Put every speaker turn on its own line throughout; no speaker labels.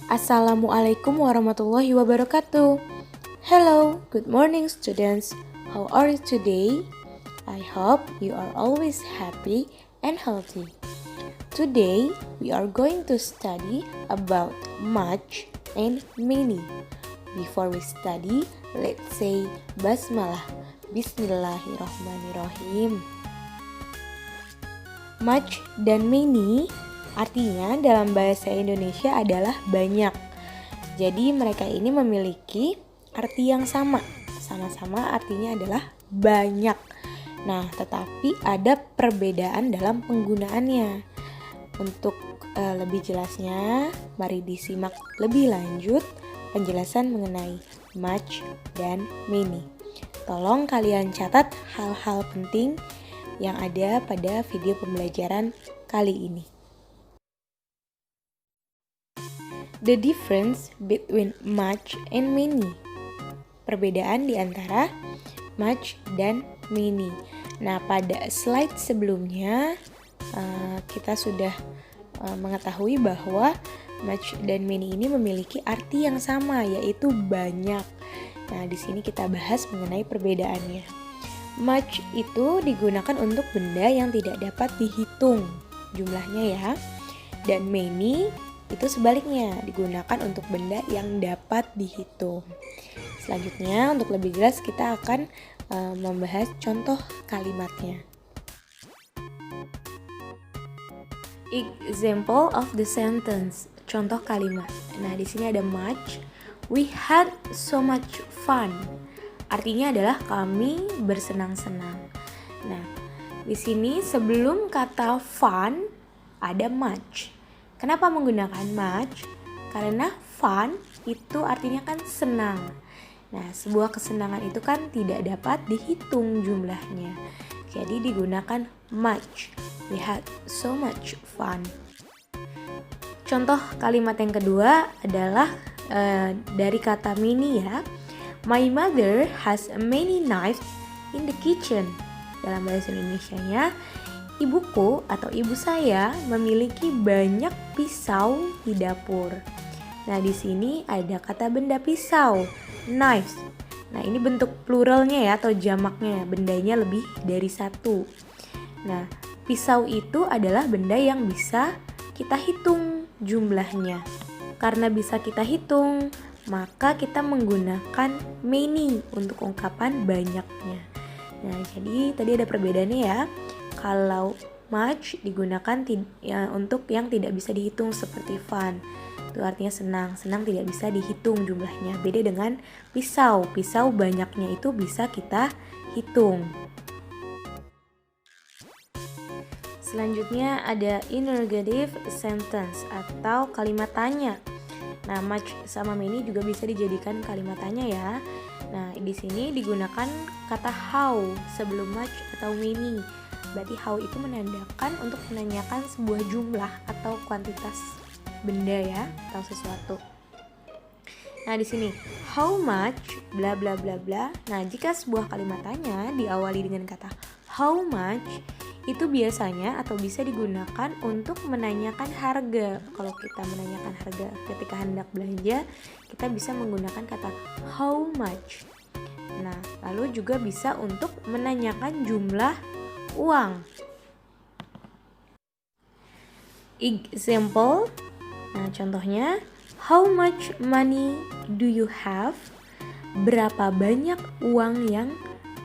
Assalamualaikum warahmatullahi wabarakatuh. Hello, good morning students. How are you today? I hope you are always happy and healthy. Today we are going to study about much and many. Before we study, let's say basmalah. Bismillahirrahmanirrahim. Much dan many artinya dalam bahasa Indonesia adalah banyak. Jadi mereka ini memiliki arti yang sama. Sama-sama artinya adalah banyak. Nah, tetapi ada perbedaan dalam penggunaannya. Untuk lebih jelasnya, mari disimak lebih lanjut penjelasan mengenai much dan many. Tolong kalian catat hal-hal penting yang ada pada video pembelajaran kali ini. The difference between much and many. Perbedaan di antara much dan many. Nah, pada slide sebelumnya kita sudah mengetahui bahwa much dan many ini memiliki arti yang sama, yaitu banyak. Nah, di sini kita bahas mengenai perbedaannya. Much itu digunakan untuk benda yang tidak dapat dihitung jumlahnya ya. Dan many itu sebaliknya, digunakan untuk benda yang dapat dihitung. Selanjutnya, untuk lebih jelas kita akan membahas contoh kalimatnya. Example of the sentence. Contoh kalimat. Nah, di sini ada much. We had so much fun. Artinya adalah kami bersenang-senang. Nah, di sini sebelum kata fun ada much. Kenapa menggunakan much? Karena fun itu artinya kan senang. Nah, sebuah kesenangan itu kan tidak dapat dihitung jumlahnya. Jadi digunakan much. We had so much fun. Contoh kalimat yang kedua adalah dari kata many ya. My mother has many knives in the kitchen. Dalam bahasa Indonesianya, ibuku atau ibu saya memiliki banyak pisau di dapur. Nah, di sini ada kata benda pisau, knives. Nah, ini bentuk pluralnya ya atau jamaknya, bendanya lebih dari satu. Nah, pisau itu adalah benda yang bisa kita hitung jumlahnya. Karena bisa kita hitung, maka kita menggunakan many untuk ungkapan banyaknya. Nah, jadi tadi ada perbedaannya ya. Kalau much digunakan untuk yang tidak bisa dihitung seperti fun. Itu artinya senang. Senang tidak bisa dihitung jumlahnya. Beda dengan pisau. Pisau banyaknya itu bisa kita hitung. Selanjutnya ada interrogative sentence atau kalimat tanya. Nah, much sama many juga bisa dijadikan kalimat tanya ya. Nah, di sini digunakan kata how sebelum much atau many. Berarti how itu menandakan untuk menanyakan sebuah jumlah atau kuantitas benda ya, atau sesuatu. Nah, di sini how much bla bla bla bla. Nah, jika sebuah kalimat tanya diawali dengan kata how much, itu biasanya atau bisa digunakan untuk menanyakan harga. Kalau kita menanyakan harga ketika hendak belanja, kita bisa menggunakan kata how much. Nah, lalu juga bisa untuk menanyakan jumlah uang. Example. Nah, contohnya, how much money do you have? Berapa banyak uang yang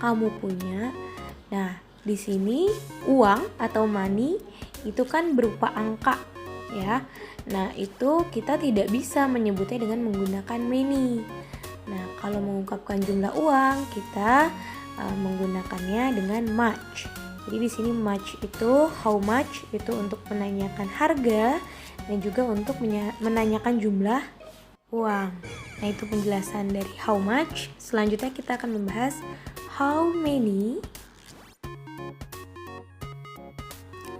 kamu punya? Nah, di sini uang atau money itu kan berupa angka ya. Nah, itu kita tidak bisa menyebutnya dengan menggunakan many. Nah, kalau mengungkapkan jumlah uang, kita menggunakannya dengan much. Jadi di sini much itu, how much itu untuk menanyakan harga dan juga untuk menanyakan jumlah uang. Nah, itu penjelasan dari how much. Selanjutnya kita akan membahas how many.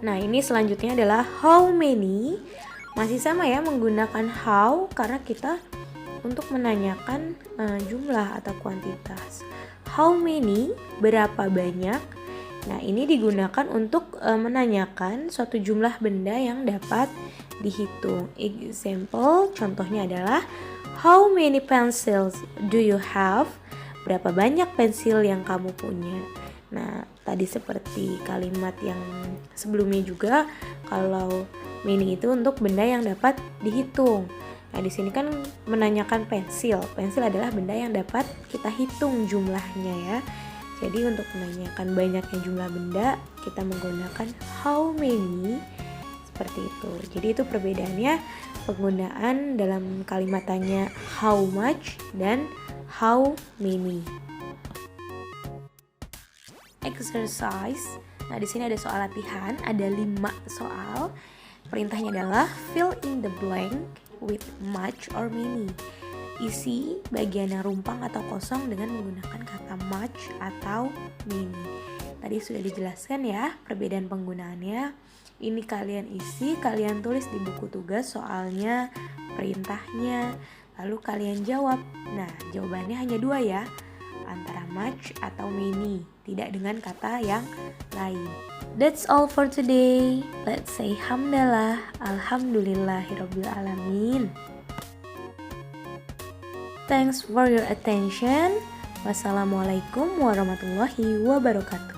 Nah, ini selanjutnya adalah how many. Masih sama ya, menggunakan how karena kita untuk menanyakan jumlah atau kuantitas. How many, berapa banyak. Nah, ini digunakan untuk menanyakan suatu jumlah benda yang dapat dihitung. Example, contohnya adalah how many pencils do you have? Berapa banyak pensil yang kamu punya? Nah, tadi seperti kalimat yang sebelumnya juga, kalau many itu untuk benda yang dapat dihitung. Nah, di sini kan menanyakan pensil. Pensil adalah benda yang dapat kita hitung jumlahnya ya. Jadi untuk menanyakan banyaknya jumlah benda, kita menggunakan how many, seperti itu. Jadi itu perbedaannya penggunaan dalam kalimat tanya how much dan how many. Exercise. Nah, di sini ada soal latihan, ada 5 soal. Perintahnya adalah fill in the blank with much or many. Isi bagian yang rumpang atau kosong dengan menggunakan kata much atau many. Tadi sudah dijelaskan ya perbedaan penggunaannya. Ini kalian isi, kalian tulis di buku tugas soalnya, perintahnya, lalu kalian jawab. Nah, jawabannya hanya 2 ya, antara much atau many, tidak dengan kata yang lain. That's all for today. Let's say hamdalah, alhamdulillahirabbil alamin. Thanks for your attention. Wassalamualaikum warahmatullahi wabarakatuh.